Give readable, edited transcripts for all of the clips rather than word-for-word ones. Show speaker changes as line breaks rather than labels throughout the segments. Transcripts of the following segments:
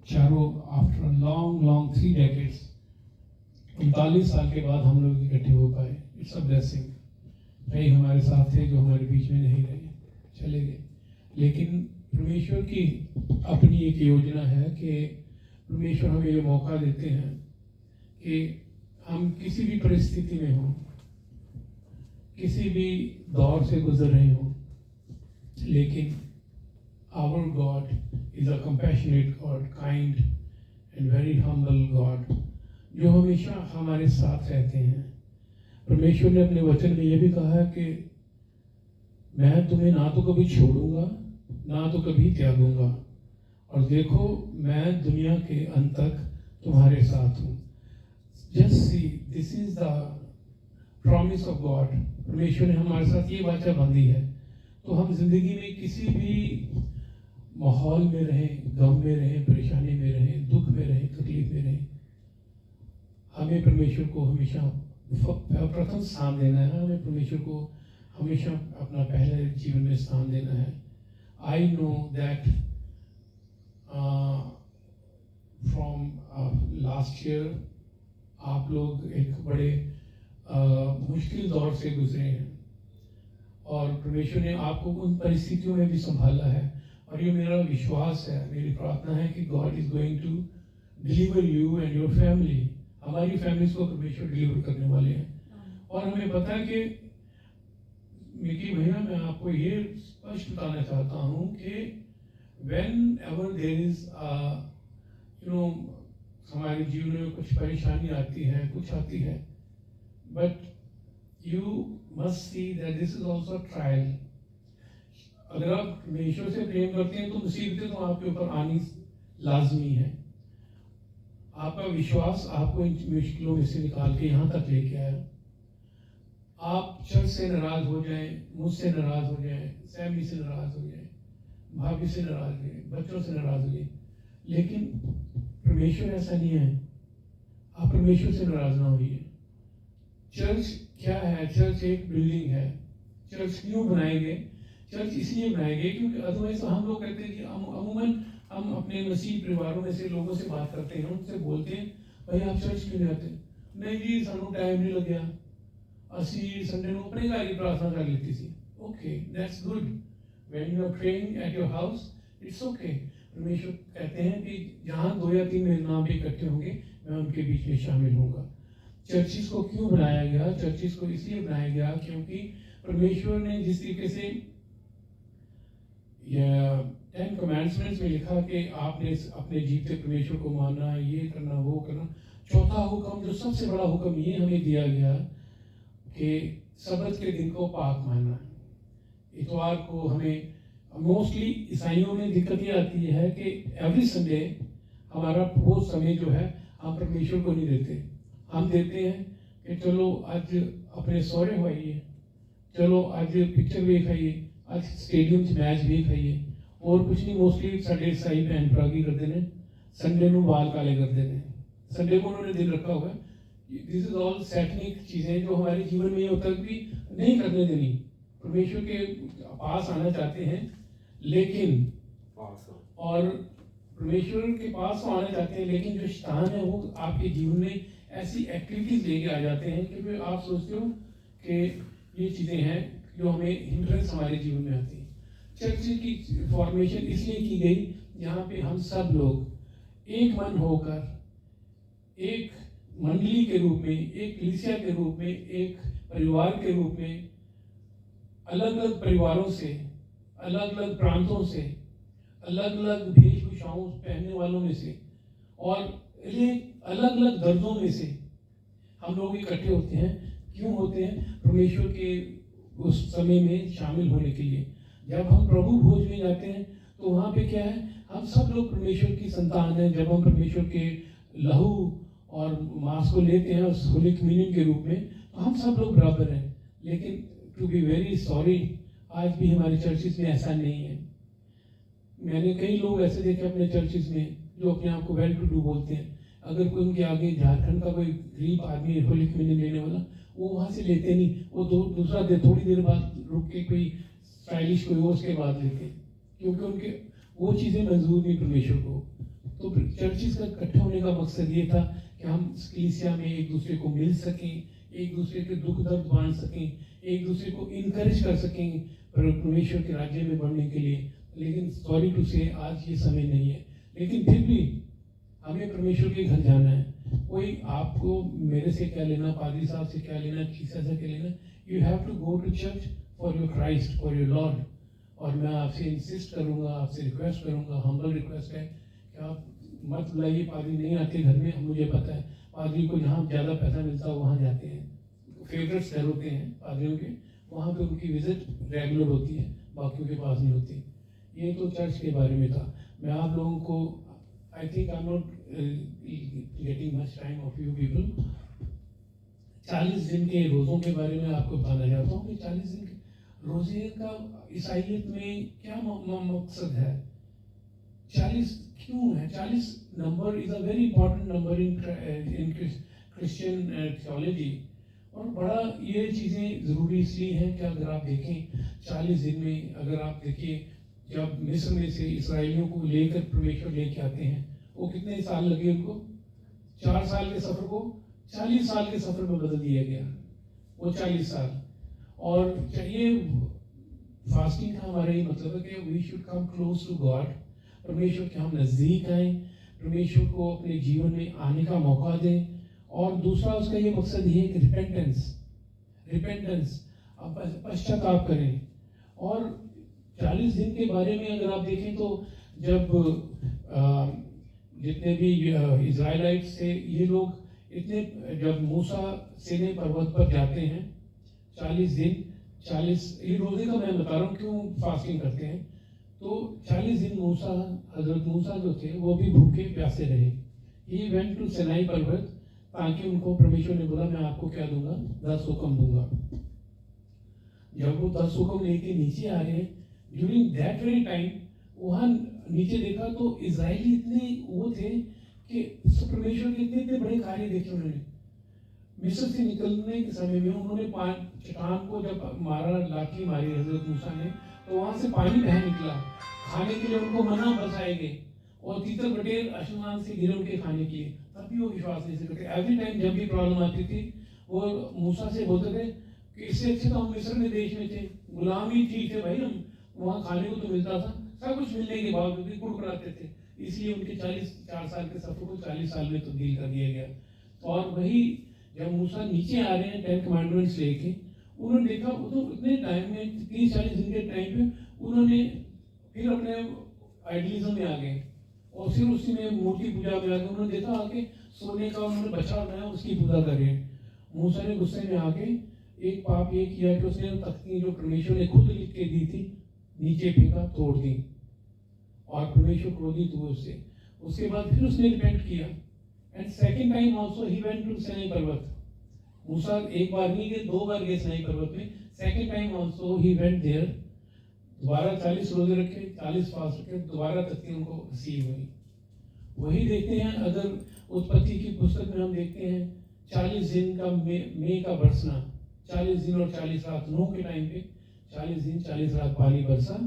चारों after long 3 decades 39 साल के बाद हम लोग इकट्ठे हो पाए। It's a blessing. कई हमारे साथ थे जो हमारे बीच में नहीं रहे, चले गए, लेकिन परमेश्वर की अपनी एक योजना है कि परमेश्वर हमें ये मौका देते हैं कि हम किसी भी परिस्थिति में हों, किसी भी दौर से गुजर रहे हों, लेकिन our God is a compassionate God, kind and very humble God, जो हमेशा हमारे साथ रहते हैं। परमेश्वर ने अपने वचन में यह भी कहा है कि मैं तुम्हें ना तो कभी छोड़ूंगा ना तो कभी त्यागूंगा, और देखो मैं दुनिया के अंत तक तुम्हारे साथ हूँ। Just see, this is the promise of God. परमेश्वर ने हमारे साथ ये वाचा बांधी है, तो हम जिंदगी में किसी भी माहौल में रहें, गम में रहें, परेशानी में रहें, दुख में रहें, तकलीफ में रहें, हमें परमेश्वर को हमेशा प्रथम स्थान देना है। हमें परमेश्वर को हमेशा अपना पहले जीवन में स्थान देना है। I know that from last year आप लोग एक बड़े मुश्किल दौर से गुजरे हैं, और परमेश्वर ने आपको उन परिस्थितियों में भी संभाला है, और ये मेरा विश्वास है, मेरी प्रार्थना है कि God is going to deliver you and your family. हमारी फैमिलीज को परमेश्वर डिलीवर करने वाले हैं। और हमें पता है कि मिकी भैया, मैं आपको ये स्पष्ट बताना चाहता हूँ कि वेन एवर देर इज हमारे जीवन में कुछ परेशानी आती है, कुछ आती है, but you must see that this is also trial. अगर आप परमेश्वर से प्रेम करते हैं तो मुसीबतें तो आपके ऊपर आनी लाजमी है। आपका विश्वास आपको इन मुश्किलों में से निकाल के यहाँ तक लेके आया। आप चर्च से नाराज हो जाएं, मुझसे नाराज हो जाएं, फैमिली से नाराज हो जाएं, भाभी से नाराज हो जाएं, बच्चों से नाराज हो जाएं, लेकिन परमेश्वर ऐसा नहीं है। आप परमेश्वर से नाराज ना होइए। चर्च क्या है? चर्च एक बिल्डिंग है। चर्च क्यों बनाए गए? चर्च इसलिए बनाए गए क्योंकि अदरवाइज तो हम लोग कहते हैं कि अमूमन हम अपने मसीह परिवारों में से लोगों से बात करते हैं, उनसे बोलते हैं, भाई आप चर्च क्यों नहीं आते? नहीं जी, सानू टाइम नहीं लग गया, असी संडे को अपने घर ही प्रार्थना कर लेती थी। Okay, that's good. When you are praying at your house, it's okay. परमेश्वर कहते हैं कि जहाँ 2 या 3 मेरे नाम पे इकट्ठे होंगे, मैं उनके बीच में शामिल होऊंगा। चर्चिस को क्यों बनाया गया? चर्चिस को इसलिए बनाया गया क्योंकि परमेश्वर ने जिस तरीके से 10 कमांड्समेंट्स में लिखा कि आपने अपने जीते परमेश्वर को मानना, ये करना, वो करना। चौथा हुक्म, जो सबसे बड़ा हुक्म, ये हमें दिया गया कि सबत के दिन को पाक मानना। इतवार को हमें, मोस्टली ईसाइयों में दिक्कत ये आती है कि एवरी संडे हमारा वो समय जो है हम परमेश्वर को नहीं देते। हम देते हैं कि चलो आज अपने सौरे हो आइए, चलो आज पिक्चर भी खाइए, आज स्टेडियम मैच भी खाइए, और कुछ नहीं। मोस्टली साढ़े साई भैन भरा की करते हैं, संडे को बाल काले करते हैं, संडे को उन्होंने दिन रखा हुआ है। दिस इज ऑल सैटनिक चीज़ें जो हमारे जीवन में ये तक भी नहीं करने देनी। परमेश्वर के पास आना चाहते हैं, लेकिन और परमेश्वर के पास तो आना चाहते हैं, लेकिन जो शैतान है वो आपके जीवन में ऐसी एक्टिविटीज लेके आ जाते हैं कि फिर आप सोचते हो कि ये चीज़ें हैं जो हमें हिंड्रेंस हमारे जीवन में आती है। चर्च की फॉर्मेशन इसलिए की गई जहाँ पे हम सब लोग एक मन होकर एक मंडली के रूप में, एक कलीसिया के रूप में, एक परिवार के रूप में, अलग अलग परिवारों से, अलग अलग प्रांतों से, अलग अलग वेशभूषाओं पहनने वालों में से, और अलग अलग दर्दों में से हम लोग इकट्ठे होते हैं। क्यों होते हैं? परमेश्वर के उस समय में शामिल होने के लिए। जब हम प्रभु भोज में जाते हैं तो वहाँ पे क्या है? हम सब लोग परमेश्वर की संतान हैं। जब हम परमेश्वर के लहू और मांस को लेते हैं उस होली कम्युनियन के रूप में, तो हम सब लोग बराबर हैं। लेकिन टू बी वेरी सॉरी, आज भी हमारे चर्चिस में ऐसा नहीं है। मैंने कई लोग ऐसे देखे अपने चर्चिस में जो अपने आप को वेल टू डू बोलते हैं। अगर कोई उनके आगे झारखंड का कोई गरीब आदमी होली कम्युनियन लेने वाला, वो वहाँ से लेते नहीं, वो दूसरा दे, थोड़ी देर बाद रुक के कोई स्टाइलिश कोई और उसके बाद लेते हैं, क्योंकि उनके वो चीज़ें मंजूर नहीं परमेश्वर को। तो चर्चिस का इकट्ठे होने का मकसद ये था कि हम कलीसिया में एक दूसरे को मिल सकें, एक दूसरे के दुख दर्द बांट सकें, एक दूसरे को इनकरेज कर सकें परमेश्वर के राज्य में बढ़ने के लिए। लेकिन सॉरी टू से आज ये समय नहीं है, लेकिन फिर भी हमें परमेश्वर के घर जाना है। कोई आपको मेरे से क्या लेना, पादरी साहब से क्या लेना, कलीसिया से क्या लेना, you have to go to church for your Christ, for your Lord. और मैं आपसे इंसिस्ट करूंगा, आपसे रिक्वेस्ट करूंगा, हम्बल रिक्वेस्ट है कि आप मत बुलाइए, पादरी नहीं आते घर में। मुझे पता है पादरी को जहाँ ज़्यादा पैसा मिलता है वहाँ जाते हैं, फेवरेट शहर होते हैं पादरियों के, वहाँ पे उनकी विजिट रेगुलर होती है, बाकियों के पास नहीं होती। ये तो चर्च के बारे में था। मैं आप लोगों को, I think I am not getting much time of you people, 40 दिन के रोज़ों के बारे में आपको बताना चाहता हूँ कि 40 दिन के रोज़े का ईसाइयत में क्या मकसद है, 40 क्यों है? 40 number is a very important number in Christian theology. और बड़ा ये चीज़ें ज़रूरी इसलिए हैं कि अगर आप देखें 40 दिन में, अगर आप देखिए जब मिस्र में से इसराइलियों को लेकर परमेश्वर लेके आते हैं, वो कितने साल लगे उनको? 4 साल के सफ़र को 40 साल के सफ़र में बदल दिया गया, वो 40 साल। और चाहिए फास्टिंग का हमारा ये मतलब है कि we should come close to God, परमेश्वर के हम नज़दीक आएँ, परमेश्वर को अपने जीवन में आने का मौका दें। और दूसरा उसका ये मकसद ये है कि रिपेंटेंस, आप पश्चाताप करें। और 40 दिन के बारे में अगर आप देखें तो जब जितने भी इज़राइलाइट्स थे, ये लोग इतने, जब मूसा सीनै पर्वत पर जाते हैं 40 दिन, 40 ये रोज़े का मैं बता रहा हूँ क्यों फास्टिंग करते हैं। तो 40 दिन हजरत मूसा जो थे वो भी भूखे प्यासे रहे। ही वेंट टू सीनै पर्वत, ताकि उनको परमेश्वर ने बोला मैं आपको क्या दूंगा, 10 हुक्म दूंगा। जब वो 10 हुक्म लेके नीचे आ रहे हैं, ड्यूरिंग दैट वेरी टाइम वहाँ नीचे देखा तो इजराइली इतने वो थे कि परमेश्वर के इतने इतने बड़े कार्य देखे उन्होंने। मिस्र से निकलने के समय में उन्होंने चट्टान को जब मारा, लाठी मारी हजरत मूसा ने, तो वहाँ से पानी बह निकला, खाने के लिए उनको मना बरसाए गए, और तीतर बटेर आसमान से गिरे उनके खाने के लिए, तब भी वो विश्वास नहीं करते। एवरी टाइम जब भी प्रॉब्लम आती थी वो मूसा से बोलते थे कि इससे अच्छे तो हम मिस्र में देश में थे, गुलामी ठीक थे भाई, हम वहाँ खाने को तो मिलता था, सब कुछ मिलने के बावजूद भी कुड़कुड़ाते थे। इसलिए उनके 4 साल के सफर को 40 साल में तब्दील कर दिया गया। और वही जब मूसा नीचे आ रहे हैं 10 कमांडमेंट्स लेके, उन्होंने देखा तो इतने टाइम में 30-40 दिन के टाइम पे उन्होंने फिर अपने आइडलिज्म में आ गए, और फिर उसी में मूर्ति पूजा में आ गए। उन्होंने देखा आके सोने का उन्होंने बच्चा बनाया, उसकी पूजा कर रहे हैं। मूसा ने गुस्से में आके एक पाप ये किया कि उसने तख्ती जो परमेश्वर ने खुद लिख के दी थी नीचे फेंका, तोड़ दी, और परमेश्वर क्रोधित हुए उससे। उसके बाद फिर उसने रिपेंट किया, and second time also he went to Sinai पर्वत। मूसा एक बार नहीं गए, 2 बार गए सीनै पर्वत में। Second time also he went there, दोबारा 40 रोजे रखे, 40 फास्ट रखे, दोबारा तख्ती उनको नसीब हुई। वही देखते हैं, अगर उत्पत्ति की पुस्तक में हम देखते हैं 40 दिन का मई का बरसना, 40 दिन और 40 रात, नूह के टाइम पे 40 दिन 40 रात पानी बरसा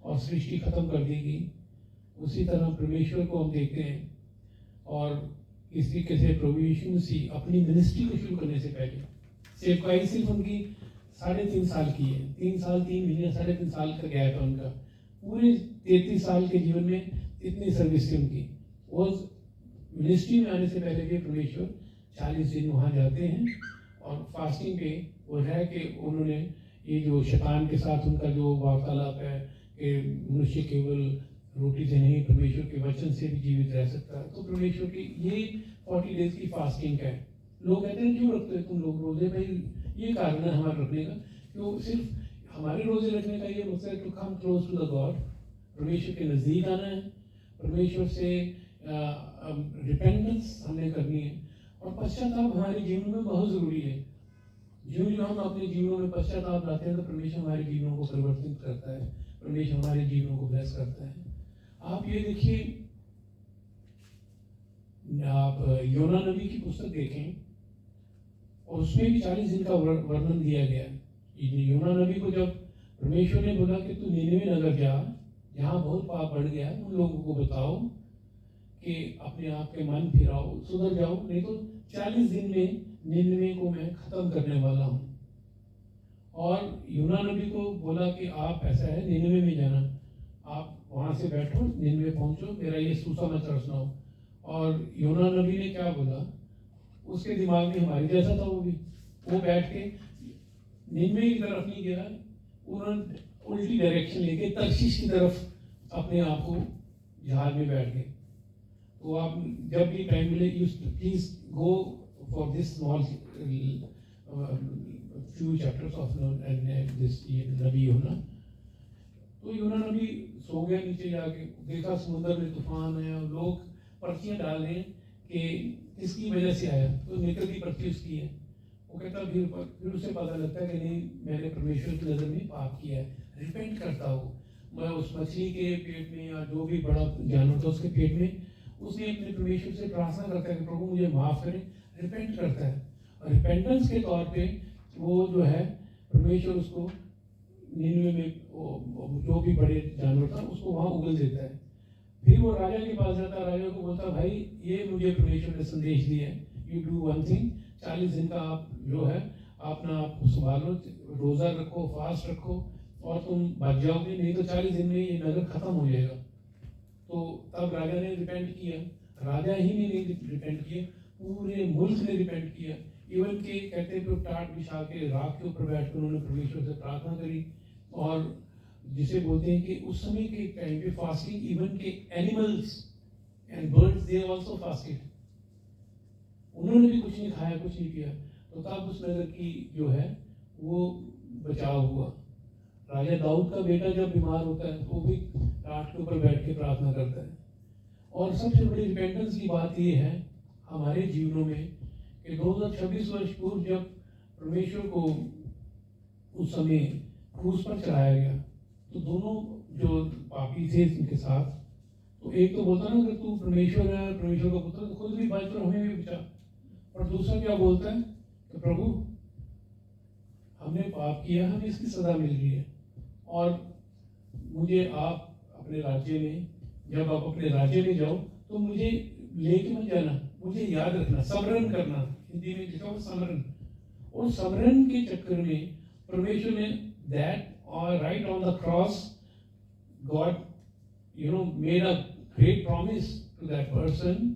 और सृष्टि खत्म कर दी गई। उसी तरह परमेश्वर को हम देखते हैं। और इस तरीके से प्रभु यीशु मसीह अपनी मिनिस्ट्री को शुरू करने से पहले, सेवकाई सिर्फ उनकी 3.5 साल की है, 3 साल 3 महीने 3.5 साल का गैप है उनका। पूरे 33 साल के जीवन में इतनी सर्विस थी उनकी। वो मिनिस्ट्री में आने से पहले भी परमेश्वर 40 दिन वहाँ जाते हैं, और फास्टिंग पे वो है कि उन्होंने ये जो शैतान के साथ उनका जो वार्तालाप है कि मनुष्य केवल रोटी से नहीं परमेश्वर के वचन से भी जीवित रह सकता है। तो परमेश्वर की ये 40 डेज की फास्टिंग है। लोग कहते हैं क्यों रखते हो तुम लोग रोजे? भाई ये कारण है हमारे रखने का, क्यों सिर्फ हमारे रोजे रखने का ये मकसद है to come close to the God, परमेश्वर के नज़दीक आना है, परमेश्वर से रिपेंटेंस हमने करनी है। और पश्चाताप हमारे जीवन में बहुत ज़रूरी है। जो हम अपने जीवनों में पश्चाताप लाते हैं तो परमेश्वर हमारे जीवनों को परिवर्तित करता है, परमेश्वर हमारे जीवनों को ब्लेस करता है। आप ये देखिए, आप योना नबी की पुस्तक देखें और उसमें भी 40 दिन का वर्णन दिया गया है। योना नबी को जब परमेश्वर ने बोला कि तू नीनवे नगर जा, जहाँ बहुत पाप बढ़ गया, उन लोगों को बताओ कि अपने आप के मन फिराओ, सुधर जाओ, नहीं तो 40 दिन में निन्नवे को मैं ख़त्म करने वाला हूँ। और यूना नबी को बोला कि आप ऐसा है निन्नवे में जाना, आप वहाँ से बैठो, निन्नवे पहुँचो, मेरा ये सुसमाचार सुनाओ। और यूना नबी ने क्या बोला, उसके दिमाग में हमारे जैसा था वो बैठ के निन्नवे की तरफ नहीं गया, उन्होंने उल्टी डायरेक्शन लेके तर्शीश की तरफ अपने आप को जहाज में बैठ गए। तो आप जब भी टाइम मिले you please go for this small few chapters of this नबी यूना। तो यूना नबी सो गया नीचे जाके, देखा समुद्र में तूफान है और लोग पर्चियाँ डाल रहे हैं कि किसकी वजह से आया, तो निकल की पर्ची उसकी है। वो कहता फिर उसे पता लगता है कि नहीं, मैंने परमेश्वर की नज़र में पाप किया है, रिपेंट करता हूँ। मैं उस मछली के पेट में या जो भी बड़ा जानवर था उसके पेट में, उसने अपने परमेश्वर से प्रार्थना करता है कि प्रभु मुझे माफ़ करें, रिपेंट करता है। और रिपेंटेंस के तौर पे वो जो है परमेश्वर उसको निन्नवे में जो भी बड़े जानवर था उसको वहाँ उगल देता है। फिर वो राजा के पास जाता है, राजा को बोलता भाई ये मुझे परमेश्वर ने संदेश दिया है, यू डू वन थिंग, 40 दिन का आप जो है अपना आप संभालो, रोज़ा रखो, फास्ट रखो और तुम बच जाओगे, नहीं तो 40 दिन में ये नगर खत्म हो जाएगा। तो तब राजा ने रिपेंट किया, राजा ही ने नहीं रिपेंट किया, पूरे मुल्क ने रिपेंट किया। इवन के कहते थे टाट बिछा के राख के ऊपर बैठ कर उन्होंने परमेश्वर से प्रार्थना करी। और जिसे बोलते हैं कि उस समय के टाइम पे फास्टिंग, इवन के animals and birds they also fasted, उन्होंने भी कुछ नहीं खाया, कुछ नहीं किया। तो तब उस नगर की जो है वो बचाव हुआ। राजा दाऊद का बेटा जब बीमार होता है तो वो भी टाट के ऊपर बैठ के प्रार्थना करता है। और सबसे बड़ी रिपेंटेंस की बात ये है हमारे जीवनों में कि 2026 वर्ष पूर्व जब परमेश्वर को उस समय क्रूस पर चढ़ाया गया, तो दोनों जो पापी थे उनके साथ, तो एक तो बोलता ना कि तू परमेश्वर है, परमेश्वर का पुत्र, तो खुद भी बच कर हमें भी बचा। और दूसरा क्या बोलता है कि प्रभु हमने पाप किया, हमें इसकी सजा मिल रही है, और मुझे आप अपने राज्य में, जब आप अपने राज्य में जाओ तो मुझे लेके मत जाना, मुझे याद रखना, स्मरण करना, हिंदी में लिखा हुआ स्मरण। और स्मरण के चक्कर में परमेश्वर ने दैट और right on the cross God made a great promise to that person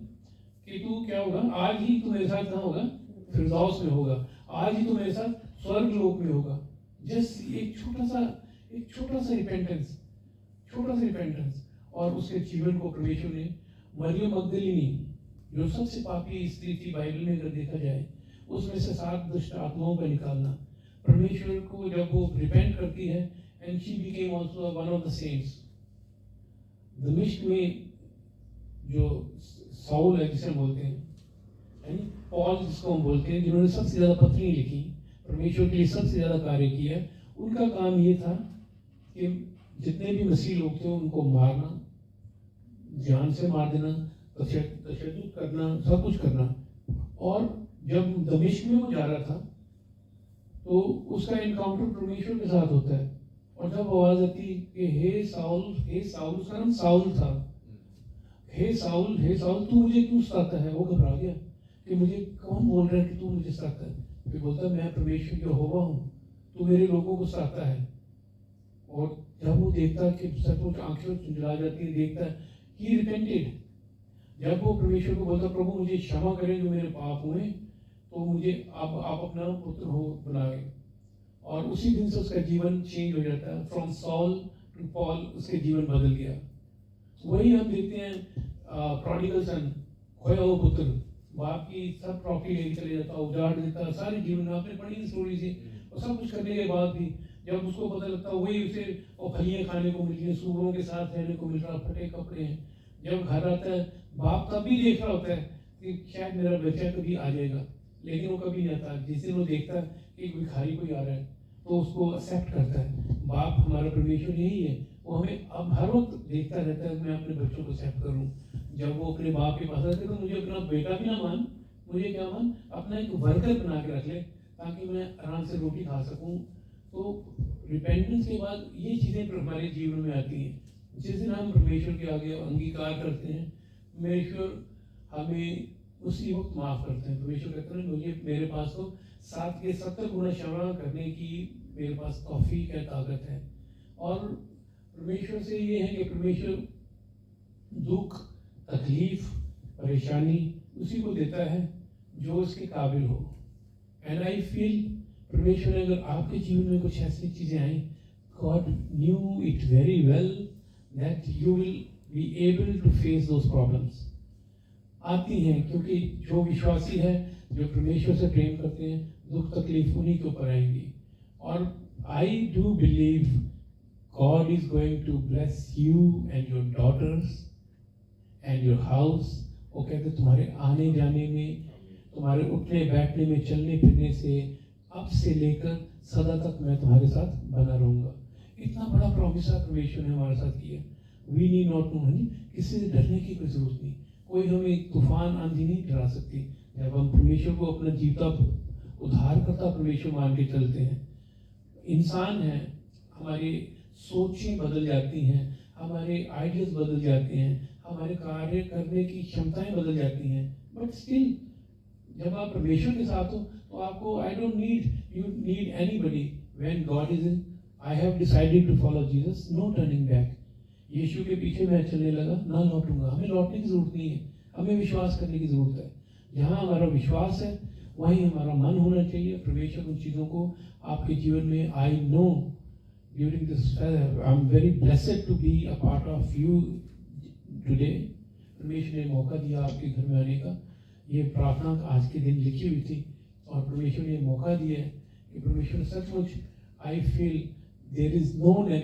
कि तू क्या होगा, आज ही तू मेरे साथ कहाँ होगा, फिरदौस में होगा, आज ही तू मेरे साथ स्वर्ग लोक में होगा। जस्ट एक छोटा सा रिपेंटेंस, और उसके जीवन को परमेश्वर ने मरियम मगदलिनी, जो सबसे पापी स्त्री थी बाइबल में अगर देखा जाए, उसमें से 7 दुष्ट आत्माओं का निकालना, परमेश्वर को जब वो रिपेंट करती है, and she became also one of the saints. दमिश्क में जो साउल है जिसे हम बोलते हैं, पॉल जिसको हम बोलते हैं, जिन्होंने सबसे ज़्यादा पत्री लिखी, परमेश्वर के लिए सबसे ज़्यादा कार्य किया, उनका काम ये था कि जितने भी मसीह लोग थे उनको मारना, जान से मार देना, तशद्दुद करना, सब कुछ करना। और जब दमिश्क में वो जा रहा था तो उसका इनकाउंटर परमेश्वर के साथ होता है, और जब आवाज़ आती कि हे साउल, उसका नाम साउल था, हे साउल तू मुझे क्यों सताता है। वो घबरा गया कि मुझे कौन बोल रहा है कि तू मुझे सताता है। फिर बोलता है मैं परमेश्वर यहोवा हूँ, तू मेरे लोगों को सताता है। और जब वो देखता कि सचमुच आंखें चुंझला जाती है, देखता है ही रिपेंटेड। जब वो परमेश्वर को बोलता प्रभु मुझे क्षमा करें जो मेरे पाप हुए, तो मुझे आप अपना पुत्र हो बनाए, और उसी दिन से उसका जीवन चेंज हो जाता है, फ्रॉम सॉल टू पॉल, उसके जीवन बदल गया। वही हम देखते हैं प्रोडिगल सन, खोया हुआ पुत्र, बाप की सब प्रॉपर्टी लेके चले जाता, उजाड़ देता सारे जीवन में, आपने पढ़ी स्टोरी से। और सब कुछ करने के बाद भी जब उसको पता लगता वही उसे और फलियाँ खाने को मिल रही है, सूरों के साथ रहने को मिल रहा, फटे कपड़े हैं, जब घर आता है बाप तब भी देख रहा होता है कि शायद मेरा बच्चा कभी आ जाएगा, लेकिन वो कभी नहीं आता। जिस दिन वो देखता है कि एक भिखारी कोई आ रहा है तो उसको एक्सेप्ट करता है। बाप हमारा परमेश्वर यही है, वो हमें अब हर वक्त देखता रहता है मैं अपने बच्चों को एक्सेप्ट करूँ। जब वो अपने बाप के पास आते तो मुझे अपना बेटा भी ना मान, मुझे क्या मान, अपना एक वर्कर बना के रख ले ताकि मैं आराम से रोटी खा सकूँ। तो रिपेंटेंस के बाद ये चीज़ें हमारे जीवन में आती हैं। जिस दिन हम परमेश्वर के आगे अंगीकार करते हैं परमेश्वर हमें उसी वक्त माफ़ करते हैं। परमेश्वर कहते हैं मुझे, मेरे पास तो 7 के 70 गुना क्षमा करने की मेरे पास तौफीक है, ताकत है। और परमेश्वर से ये है कि परमेश्वर दुख, तकलीफ, परेशानी उसी को देता है जो उसके काबिल हो। एंड आई फील परमेश्वर अगर आपके जीवन में कुछ ऐसी चीज़ें आई, God knew it very well that you will be able to face those problems. आती हैं क्योंकि जो विश्वासी है, जो परमेश्वर से प्रेम करते हैं, दुख तकलीफ उन्हीं के ऊपर आएंगी। और I do believe God is going to bless you and your daughters and your house. वो कहते तुम्हारे आने जाने में, तुम्हारे उठने बैठने में, चलने फिरने से, अब से लेकर सदा तक मैं तुम्हारे साथ बना रहूँगा। इतना बड़ा प्रॉमिस परमेश्वर ने हमारे साथ किया। We need not know honey, किसी से डरने की कोई जरूरत नहीं। कोई हमें तूफान आंधी नहीं डरा सकती जब हम परमेश्वर को अपना जीता उद्धार करता परमेश्वर मान के चलते हैं। इंसान है, हमारी सोचें बदल जाती हैं, हमारे आइडियाज बदल जाते हैं, हमारे कार्य करने की क्षमताएं बदल जाती हैं, बट स्टिल जब आप परमेश्वर के साथ हो तो आपको I don't need you need anybody. When God is in, I have decided to follow Jesus, no turning back. Yeshu के पीछे मैं चलने लगा, ना लौटूंगा। हमें लौटने की जरूरत नहीं है, हमें विश्वास करने की जरूरत है। जहाँ हमारा विश्वास है वहीं हमारा मन होना चाहिए। परमेश्वर उन चीज़ों को आपके जीवन में, I know during this I am very blessed to be a part of you today. परमेश्वर ने मौका दिया आपके घर में आने का। ये प्रार्थना आज के दिन लिखी हुई थी और परमेश्वर ने मौका दिया है कि परमेश्वर सचमुच, I feel there is no